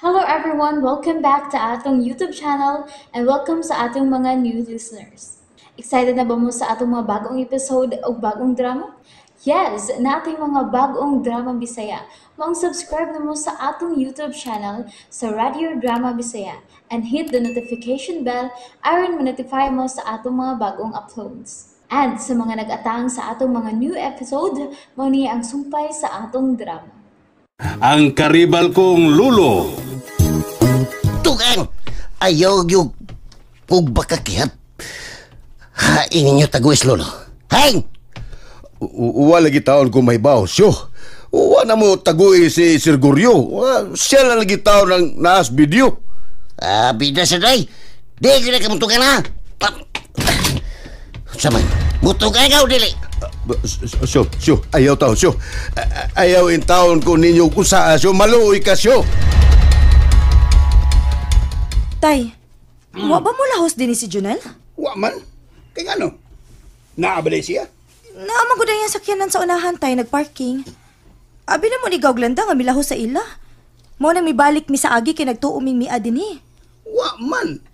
Hello everyone, welcome back to atong YouTube channel and welcome sa atong mga new listeners. Excited na ba mo sa atong mga bagong episode o bagong drama? Yes, na ating mga bagong drama Bisaya. Mag-subscribe na mo sa atong YouTube channel sa Radio Drama Bisaya and hit the notification bell aron ma-notify mo sa atong mga bagong uploads. And sa mga nag-atang sa atong mga new episode, mao ni ang sumpay sa atong drama. Ang karibal kong lulo. Tugang! Ayaw yung kung bakakihat. Haingin nyo taguis, lolo. Haing! Uwa lagi taon kung may baos yo. Uwa na mo taguin si Sir Guryo. Siya lang lagi taon ng naas video. Bida sa day. Di kira ka mutugan na. Sama, mutugan ka o dili? Syo, ayaw taon syo. Ayaw in taon ko ninyo kung saan syo. Maluoy ka syo. Tay, wa ba mo lahos din si Junel? Wa man. Kaya ano? Naabalay siya? Naamang ko na yung sakyanan sa unahan, tay, nagparking. Abi na mo ni Gawglanda nga milahos sa ila. Mo na mibalik mi sa agi kay nagtuuming mi adini. Wa man.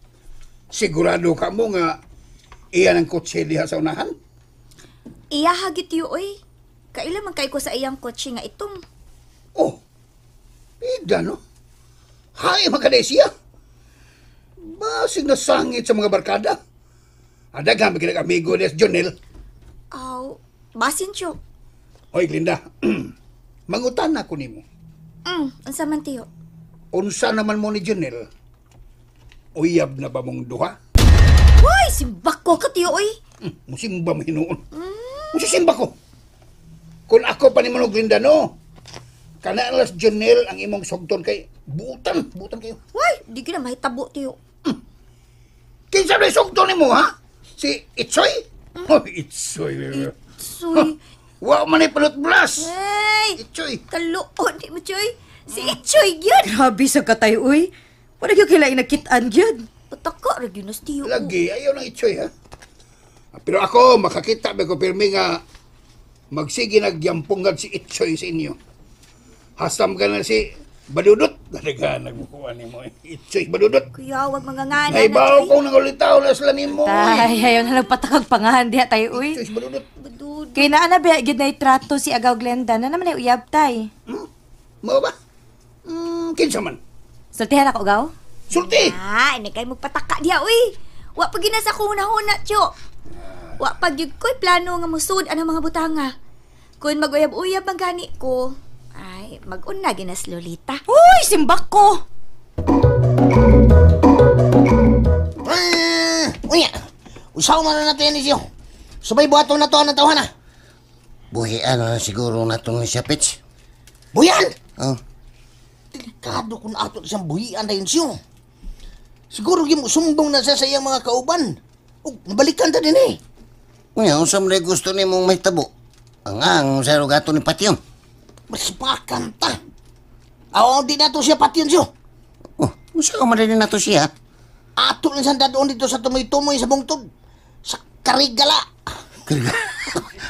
Sigurado ka mo nga iyan ang kotse diha sa unahan? Iya hagit yu, oy. Kaila man kay ko sa iyang kotse nga itong. Oh, ida no? Hay, makaday siya. Basig na sangit sa mga barkada. Adaghang magiging amigo ni Jonel. Aw, basin siyo. Hoy, Glinda. Mangutan ako nimo. Unsa man tiyo? Unsa naman mo ni Jonel? Uyab na ba mong duha? Hoy, simbak ko ka tiyo, oy. Musimba mo hinuon. Musisimba ko. Kung ako pa ni Manong Glinda, no? Kanalas Jonel ang imong sugton kay butan kayo. Hoy, di ka na mahitabo tiyo. Kinsa na sugton ni mo, ha? Si Itsoy? Oh, Itsoy. Soy. Wa man ay panot blas. Hey, Itsoy. kaluon di mo, Choy. Si Choy gyud. Grabe sa katay, uy. Wala gyud kailangan nakitaan gyud. Pataka ra gyud nas tiyo. Lagi, ayaw ng Itsoy, ha? Pero ako, makakita ba ko pirmi nga magsige nagyampungad si Itsoy sa inyo. Hasam ka na si Badudot. Dalaga, nagbukuan ni mo. Itsoy, Badudot. Kuya, wag mangangana Ay, na, bawo Choy. kong nangulitaw na sila ni mo. Tay, ayaw na nagpatakag pangahan diha, tay, uy. Itsoy, Badudot. Badud. Kay naa na ba gyud na trato si Agaw Glenda na naman ay uyab, tay. Mo ba? Kinsa man? Sultihan ako, Gaw? Sulti! Ini kay magpataka diha, uy. Wa pa gina sa kuna-huna, Cho. Wa pa gyud ko'y plano nga musud ang mga butanga. Kung mag-uyab-uyab ang gani ko, ay mag-una ginas Lolita. Uy, simbak ko! Unya, usaw man na natin siyo. Sabay buhaton na to ang tawhan na. Buhian na siguro na itong siya, Pitch. Buhian? Oh. Delikado kung ato siyang buhian na yun siyo. Siguro yung sumbong na siya sa iyang mga kauban. O, nabalikan ta din eh. Unya, usam na gusto ni mong may tabo. Ang sa gato ni Patyon. Mas bakan ta. Aw, di na to siya Patyon siyo. Oh, usaw man rin na to siya. Ato lang sanda doon dito sa tumoy-tumoy sa bungtod. Sa Karigala.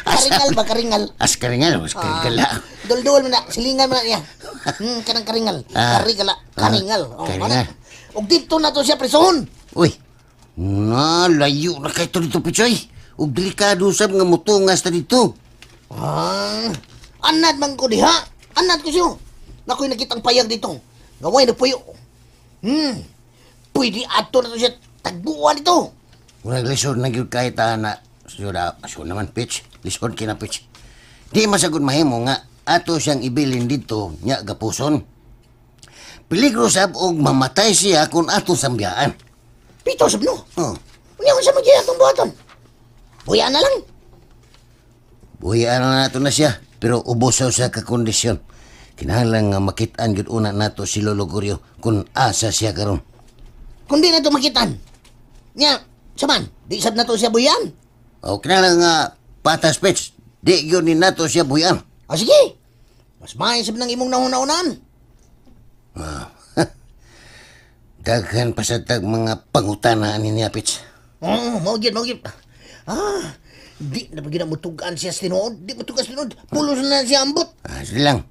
Karingal ba, karingal? Karingal. Dol-dol mo na, silingan mo na niya. Kanang karingal. Karigala, karingal. Karingal. O dito na to siya presohon. Uy, layo na kayo dito, Pichoy. O delikado sab nga mutungas na dito. Anad man ko diha. Anad ko siyo. Nako'y nakitang payag dito. Ngaway na puyo. Pwede ato na to siya tagbuan dito. Walang lisod na gyud kahit na suda aso naman Pitch. Lisod kina Pitch. Di masagod mahimo nga ato siyang ibilin dito nya gapuson. Peligro sab og mamatay siya kung ato sambyaan. Pito sab no. Oh. Unya sa magya atong buhaton. Buya na lang. Buya na nato na siya pero ubos sa kakondisyon. Kinahanglan nga makitaan gyud una nato si Lolo Guryo kung asa siya karon. Kung di na ito makitan. Nya, saman, di sad na to siya buyan. O, kinala nga patas, Pitch. Di yun ni na to siya buyan. Sige. Mas maisip ng imong nahuna-unan. Daghan pa sa tag mga pangutanaan niya, Pitch. Maugit. Di na pag mutugaan siya sa tinuod. Di mutugas tinuod. Pulos na siya ambot. Sige lang.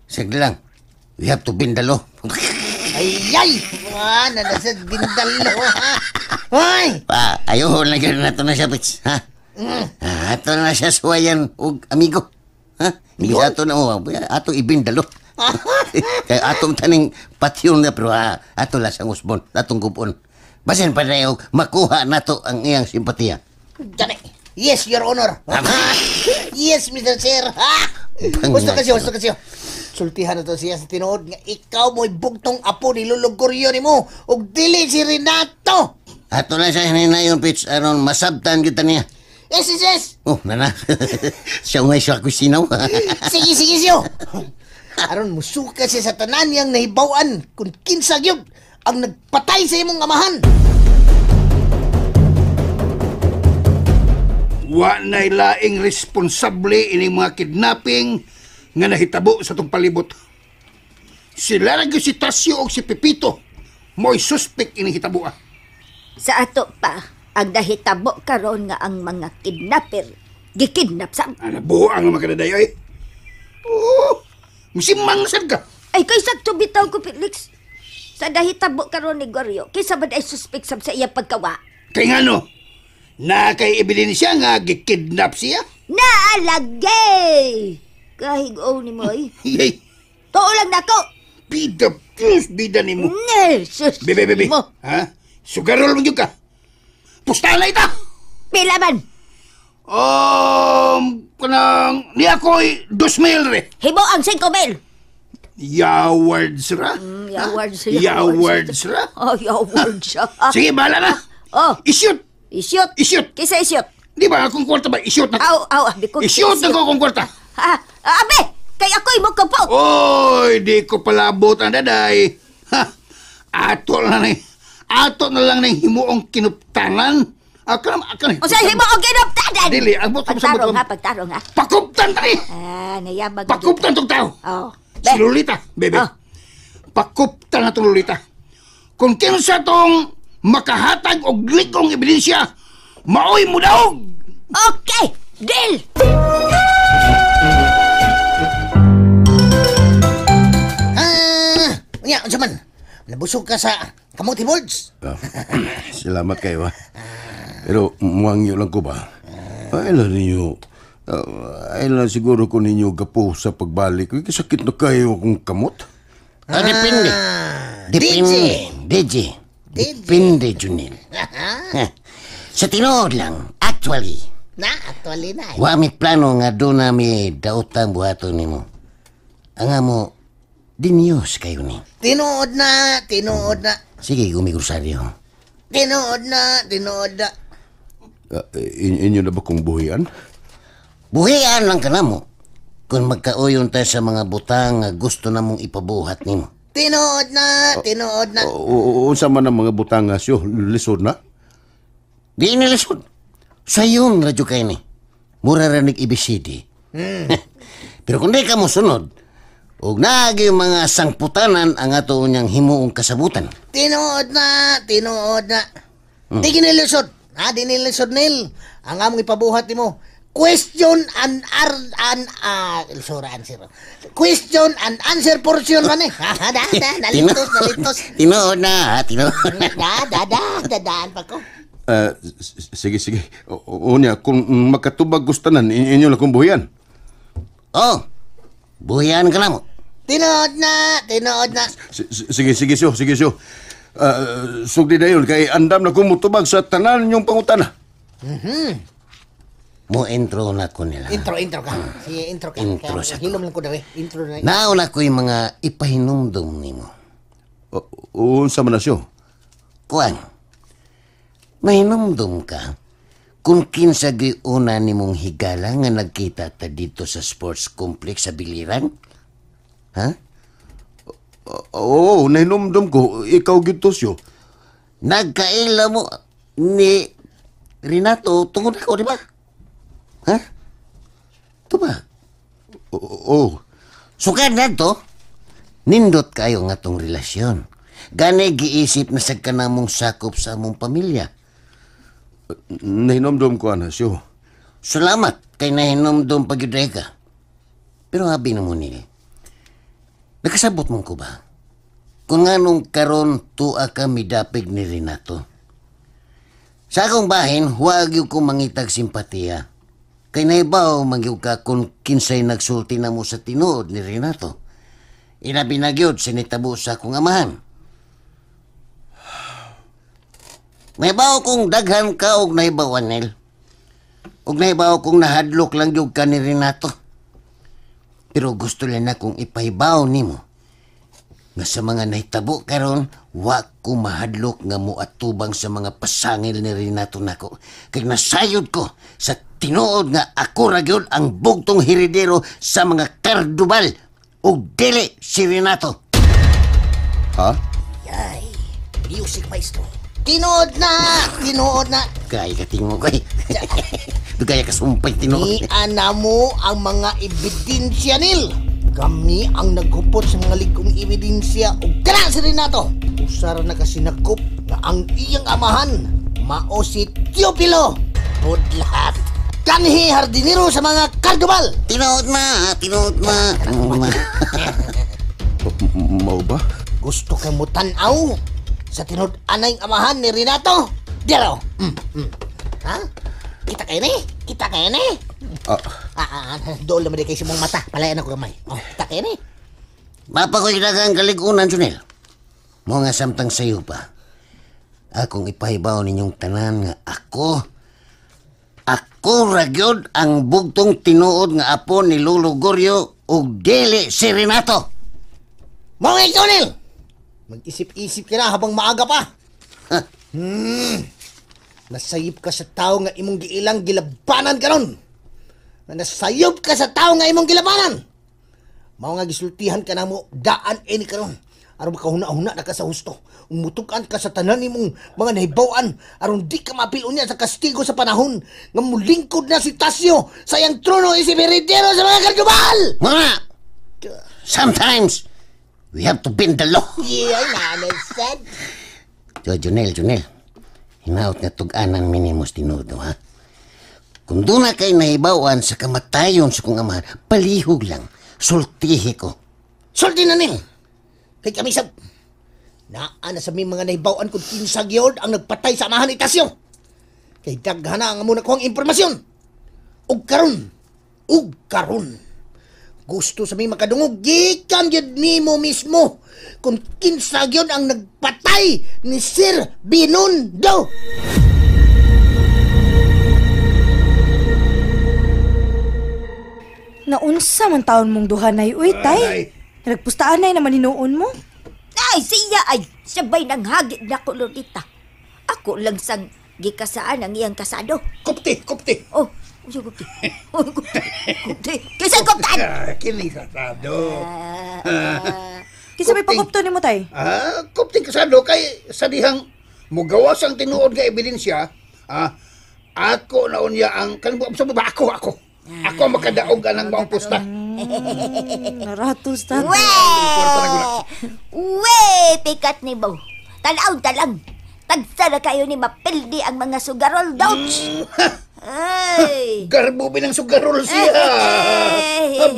Sige lang. We have to bindalo. Ay! Nanasad bindalo, ha? Hoy! Ayaw na gano'n nato na siya, Pits. Ha? Ato na siya suwayan, amigo. Ha? Hindi ato na, ato ibindalo. Kaya atong taning patyon na, pero ato lasang usbon, atong gubon. Basin pa na makuha nato ang iyang simpatiya. Dali. Yes, Your Honor. Yes, Mr. Sir. Gusto kasi. Sultihan na to siya sa tinuod nga ikaw mo'y bugtong apo ni Lulong Goryo ni mo ug dili si Renato. Ato na siya hininayon, Pits, aron masabtan kita niya. Yes. Oh, nana. Siya nga siya kusinaw. Sige siyo. Aron musuka siya sa tanan yang nahibawan kung kinsa gyud ang nagpatay sa imong amahan. Wa na'y laing responsable ini mga kidnapping nga nahitabo sa tong palibot. Sila ra gyud si Tasyo o si Pepito mo'y suspect ini hitabo. Sa ato pa, ang nahitabo karon nga ang mga kidnapper gikidnap sa... Buo ang mga kadaday ay. Oo, musimang sad ka. Ay, kay sakto bitaw ko, Felix. Sa nahitabo karon ni Goryo, kaysa ba ay suspect sab sa iya pagkawa? Kay nga no, na kay ebidensya nga gikidnap siya. Naalagay! Kahigaw ni mo ay. Yay, Tuo lang nako. bida ni mo. Sus. Bebe, Mo. ha? Sugarol mo ka. Pustala ita. Pila man. Kanang, ni ako'y 2,000 re. Hibo ang 5,000. Yawards ra? Yawards ra? Oh, yaward siya. Sige, bahala na. Oh, Isyot. isyot. Kisa isyot. Di ba akong kwarta ba? Isyot na. Bikog. Isyot na ko akong kwarta. Abe, kay ako'y mo kapaw. Oy, di ko palabot ang daday. Ha, ato na lang na himuong kinuptanan. Akan. O sa hibo o ginuptanan. Dili, abot sa Pagtarong sabot. ha, pagtarong ha. Pakuptan tayo. Nayabag. Pakuptan tong tao. Oh. Si Lolita, bebe. Oh. Pakuptan na tong Lolita. Kung kinsa tong makahatag og ligong ebidensya, maoy mo daog. Okay, deal. Unsa man? Nabusog ka sa kamuti boards. Salamat kayo, ha. Pero muangyo lang ko ba? Ay lang siguro ko ninyo gapo sa pagbalik. Ay, sakit na kayo akong kamot. Depende. Depende, Junil. Sa tinood lang, actually. Actually na. Wa mi plano nga doon nami daotang buhaton nimo. Ang amo, dinyos kayo ni. Tinuod na. Sige, gumigursadyo. Tinuod na. Inyo na ba kong buhian? Buhian lang ka na mo. Kung magkauyon tayo sa mga butang nga gusto na mong ipabuhat nimo. Tinuod na. Unsa man ang mga butang nga siyo, lisod na? Di nilisod. Sa yung radyo kayo ni. Mura ranig ibisidi. Pero kung di ka mo sunod, ug naagi yung mga sangputanan ang ato niyang himuong kasabutan. Tinuod na. Di ginilisod. Di nilisod nil. Ang among ipabuhat mo. Question and answer portion man eh. Nalitos. Tinood na. Dadaan pa ko. Sige. Unya, kung makatubag gustanan, inyo lang kong buhian. Oh, buhian ka na mo. Tinood na. Sige siyo. Sugdi dayon, kay andam na kumutubag sa tanan yung pangutana. Mo intro na ko nila. Intro ka. Sige, intro ka. Intro sa ko. Hilom lang ko daw eh. Intro na. Nauna ko yung mga ipahinumdum nimo. Unsa man na siyo? Kuan, mahinumdum ka kung kinsa una nimong higala nga nagkita ta dito sa sports complex sa Biliran? Ha? Oo, nahinumdum ko. Ikaw gito siyo. Nagkaila mo ni Renato tungod ako, di ba? Ha? Ito ba? Oo. Sukad na to, nindot kayo nga tong relasyon. Gani giisip na sa kanamong sakop sa among pamilya. Nahinumdum ko na siyo. Salamat kay nahinomdom pagyuday ka. Pero habi na mo nila. Nakasabot mo ko ba? Kung anong karon tuwa ka midapig ni Renato. Sa akong bahin, huwag yung ko mangitag simpatiya. Kay naibaw mangyog ka kung kinsay nagsulti na mo sa tinuod ni Renato. Inabi na gyud sinitabo sa akong amahan. Naibaw kong daghan ka og naibaw, Anel. Og naibaw kong nahadlok lang gyud ka ni Renato. Pero gusto lang na kong ipahibaw nimo nga sa mga nahitabo karon wa ko mahadlok nga moatubang sa mga pasangil ni Renato nako. Kay nasayod ko sa tinuod nga ako ra gyud ang bugtong heredero sa mga Cardubal ug dili si Renato. Ha? Yay, music maestro. Tinood na. Kaya katingo ko eh. Dugaya ka sumpay tinuod. Iana mo ang mga ebidensya nil. Kami ang naghupot sa mga ligong ebidensya o kana si Renato. Usara na kasi nakop na ang iyang amahan mao si Teopilo. Od lahat. Kanhi hardinero sa mga Cardubal. Tinuod na. Mao ba? Gusto ka mo tanaw sa tinud anay amahan ni Renato? Dero. Ha? Kita kayo ni? Doon naman kayo sa mong mata. Palayan ako gamay. Kita kayo ni? Mapakoy na kang kaligunan, Junel. Mo nga samtang sayo pa. Akong ipahibaw ninyong tanan nga ako ragyod ang bugtong tinuod nga apo ni Lolo Goryo ug dili si Renato. Mga Junel! Mag-isip-isip ka na habang maaga pa. Nasayop ka sa tao nga imong giilang gilabanan karon. Nasayop ka sa tao nga imong gilabanan. Mao nga gisultihan ka na mo daan ini karon. Aron makahuna-huna na ka sa husto. Umutukan ka sa tanan nimong mga nahibawan aron di ka mapilon niya sa kastigo sa panahon nga mulingkod na si Tasio sa iyang trono isip heredero sa mga Cardubal. Mga! Sometimes, we have to bend the law. Yeah, nanay said. So, Junel. Hinaut nga tug-anan minimos tinudo, ha? Kung doon na kayo nahibawan sa kamatayon sa kong amahan, palihog lang, sultihi ko. Sulti na nil! Kay kami sab... Naana sa may mga nahibawan kung kinsag yun ang nagpatay sa amahan ni Tasyo. Kay daghana nga muna ko ang impormasyon. Ug karon. Gusto sa may makadungog, gikan yun nimo mismo kung kinsag yun ang nagpatay ni Sir Binondo. Naunsa man taon mong duha nay, uy, tay. Nagpustaan nay naman hinuon mo. Ay, siya ay sabay nang hagit na ko, Lolita. Ako lang sang gikasaan ang iyang kasado. Kupti. Oh, uyo kupti. Kupti. Kasi kuptan! Kini kasado. Kisa may pagupto ni mo, tay. Kupti kasado kay sa dihang mugawas ang tinuod nga ebidensya. Ako na unya ang kanang sa baba ako. Ako ang makadaog anang maong pusta. Naratos ta. Pikat ni Bo. Talang. Tagsa na kayo ni mapildi ang mga sugarol dots. Ay. Garbo binang sugarol siya.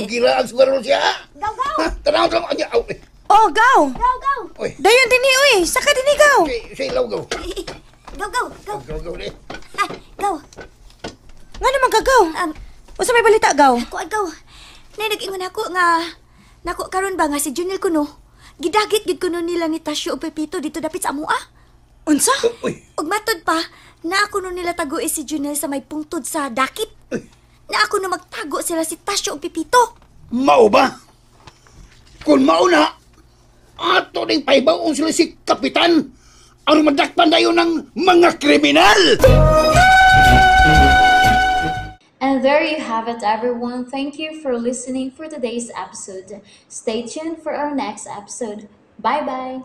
Gira ang sugarol siya. Gaw. Tanaw niya. Oh, gaw. Oy. Dayon din ni, uy. Saka din ni, gaw. Say ilaw gaw. Gaw. Gaw ni. Gaw. Nga naman gagaw. Usa may balita, gaw. Ako. Nag-ingon ako nga nako karon ba nga si Junel kuno. Gidagit gid kuno nila ni Tasyo ug Pepito dito dapit sa amoa. Unsa? Uy. Ug matod pa na ako no nila tago si Junel sa may pungtod sa dakit. Na ako no magtago sila si Tasyo ug Pepito. Mao ba? Kung mao na, ato ning pahibaw sila si Kapitan aron madakpan dayon ng mga kriminal. And there you have it, everyone. Thank you for listening for today's episode. Stay tuned for our next episode. Bye-bye.